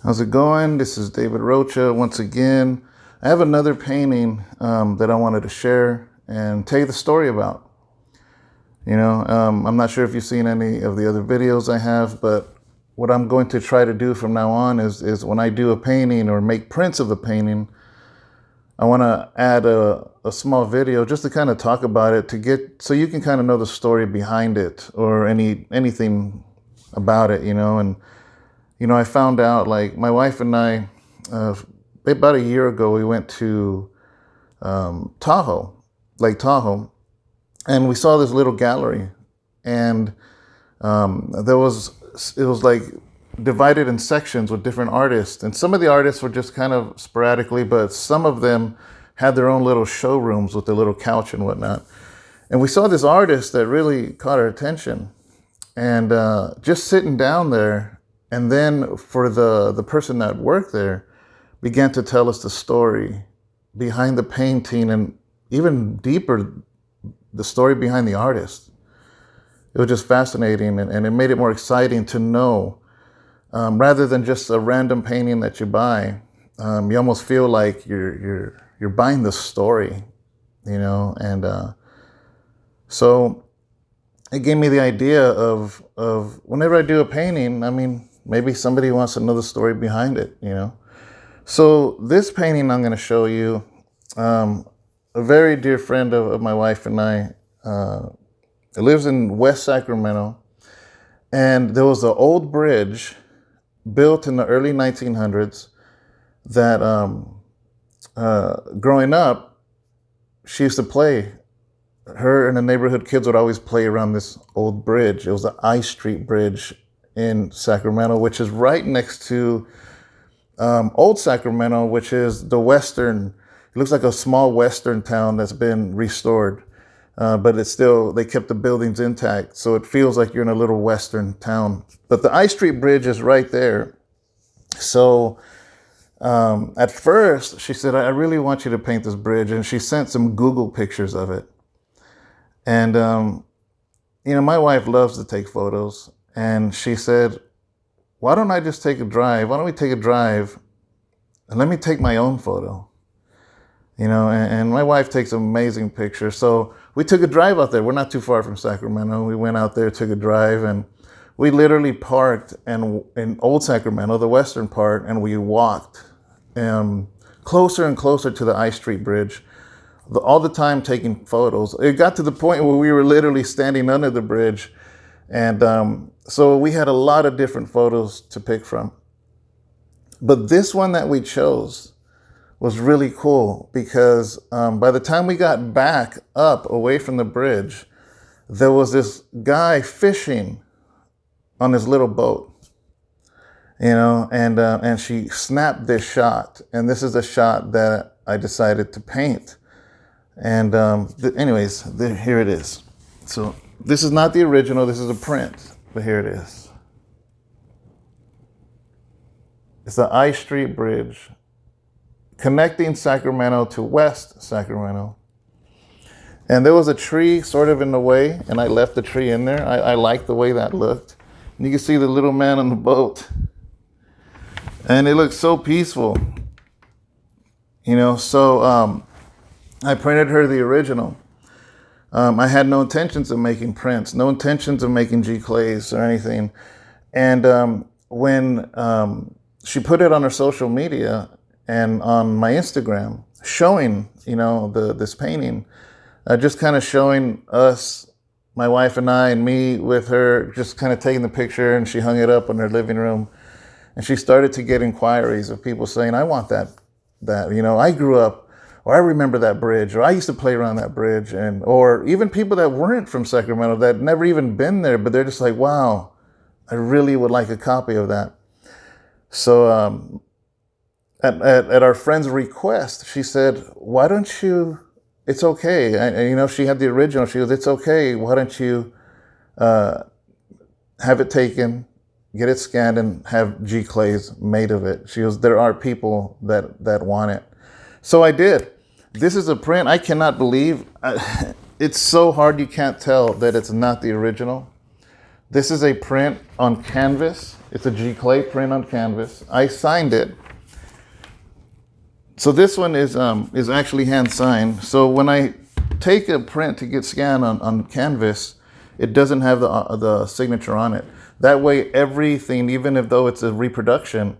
How's it going? This is David Rocha once again. I have another painting that I wanted to share and tell you the story about. I'm not sure if you've seen any of the other videos I have, but what I'm going to try to do from now on is when I do a painting or make prints of a painting, I want to add a small video just to kind of talk about it so you can kind of know the story behind it or anything about it, and I found out, like, my wife and I, about a year ago, we went to Tahoe, Lake Tahoe, and we saw this little gallery, and it was like divided in sections with different artists, and some of the artists were just kind of sporadically, but some of them had their own little showrooms with their little couch and whatnot. And we saw this artist that really caught our attention, and just sitting down there. And then for the person that worked there began to tell us the story behind the painting, and even deeper, the story behind the artist. It was just fascinating, and it made it more exciting to know, rather than just a random painting that you buy. You almost feel like you're buying the story, and so it gave me the idea of whenever I do a painting, I mean, maybe somebody wants to know the story behind it, So this painting I'm going to show you, a very dear friend of my wife and I, lives in West Sacramento. And there was an old bridge built in the early 1900s that growing up, she used to play. Her and the neighborhood kids would always play around this old bridge. It was the I Street Bridge in Sacramento, which is right next to Old Sacramento, which is the western. It looks like a small western town that's been restored, but they kept the buildings intact, so it feels like you're in a little western town. But the I Street Bridge is right there. So at first, she said, "I really want you to paint this bridge," and she sent some Google pictures of it. And my wife loves to take photos. And she said, "Why don't I just take a drive? Why don't we take a drive and let me take my own photo?" And my wife takes amazing pictures. So we took a drive out there. We're not too far from Sacramento. We went out there, took a drive, and we literally parked in Old Sacramento, the western part, and we walked closer and closer to the I Street Bridge, all the time taking photos. It got to the point where we were literally standing under the bridge. And so we had a lot of different photos to pick from. But this one that we chose was really cool because by the time we got back up away from the bridge, there was this guy fishing on his little boat, and she snapped this shot. And this is a shot that I decided to paint. And anyways, here it is. So this is not the original, this is a print, but here it is. It's the I Street Bridge connecting Sacramento to West Sacramento. And there was a tree sort of in the way, and I left the tree in there. I liked the way that looked. And you can see the little man on the boat. And it looks so peaceful. So I printed her the original. I had no intentions of making prints, no intentions of making G-clays or anything. And when she put it on her social media and on my Instagram, showing, this painting, just kind of showing us, my wife and I, and me with her, just kind of taking the picture, and she hung it up in her living room. And she started to get inquiries of people saying, "I want that, I grew up, or I remember that bridge, or I used to play around that bridge," or even people that weren't from Sacramento, that never even been there, but they're just like, "Wow, I really would like a copy of that." So at our friend's request, she said, "Why don't you, it's okay." She had the original. She goes, "It's okay. Why don't you have it taken, get it scanned, and have G-clays made of it?" She goes, "There are people that want it." So I did. This is a print. I cannot believe, it's so hard you can't tell that it's not the original. This is a print on canvas. It's a G-Clay print on canvas. I signed it. So this one is actually hand signed. So when I take a print to get scanned on canvas, it doesn't have the signature on it. That way, everything, even if though it's a reproduction,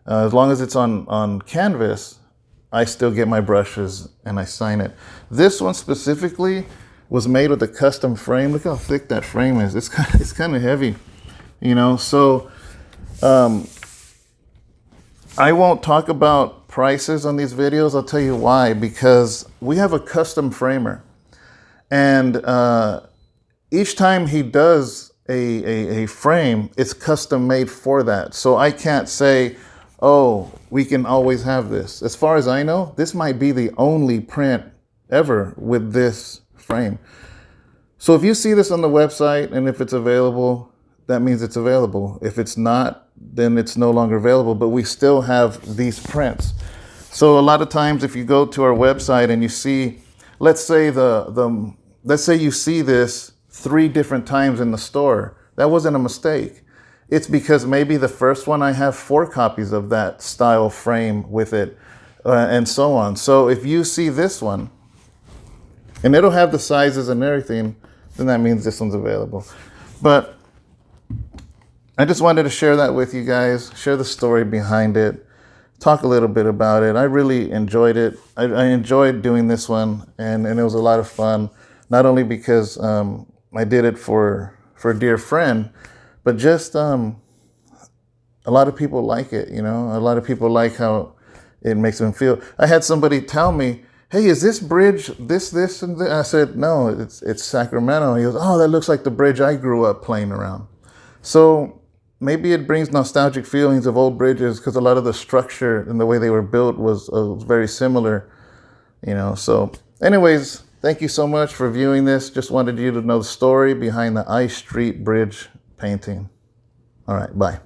as long as it's on canvas, I still get my brushes and I sign it. This one specifically was made with a custom frame. Look how thick that frame is. It's kind of heavy, you know. So I won't talk about prices on these videos. I'll tell you why. Because we have a custom framer, and each time he does a frame, it's custom made for that. So I can't say, oh, we can always have this. As far as I know, this might be the only print ever with this frame. So if you see this on the website and if it's available, that means it's available. If it's not, then it's no longer available, but we still have these prints. So a lot of times if you go to our website and you see, let's say let's say you see this 3 different times in the store, that wasn't a mistake. It's because maybe the first one I have 4 copies of that style frame with it, and so on. So if you see this one, and it'll have the sizes and everything, then that means this one's available. But I just wanted to share that with you guys, share the story behind it, talk a little bit about it. I really enjoyed it. I enjoyed doing this one, and it was a lot of fun, not only because I did it for a dear friend, but just a lot of people like it, you know. A lot of people like how it makes them feel. I had somebody tell me, hey, is this bridge this, and this? I said, no, it's Sacramento. He goes, oh, that looks like the bridge I grew up playing around. So maybe it brings nostalgic feelings of old bridges because a lot of the structure and the way they were built was very similar, you know. So anyways, thank you so much for viewing this. Just wanted you to know the story behind the I Street Bridge painting. All right, bye.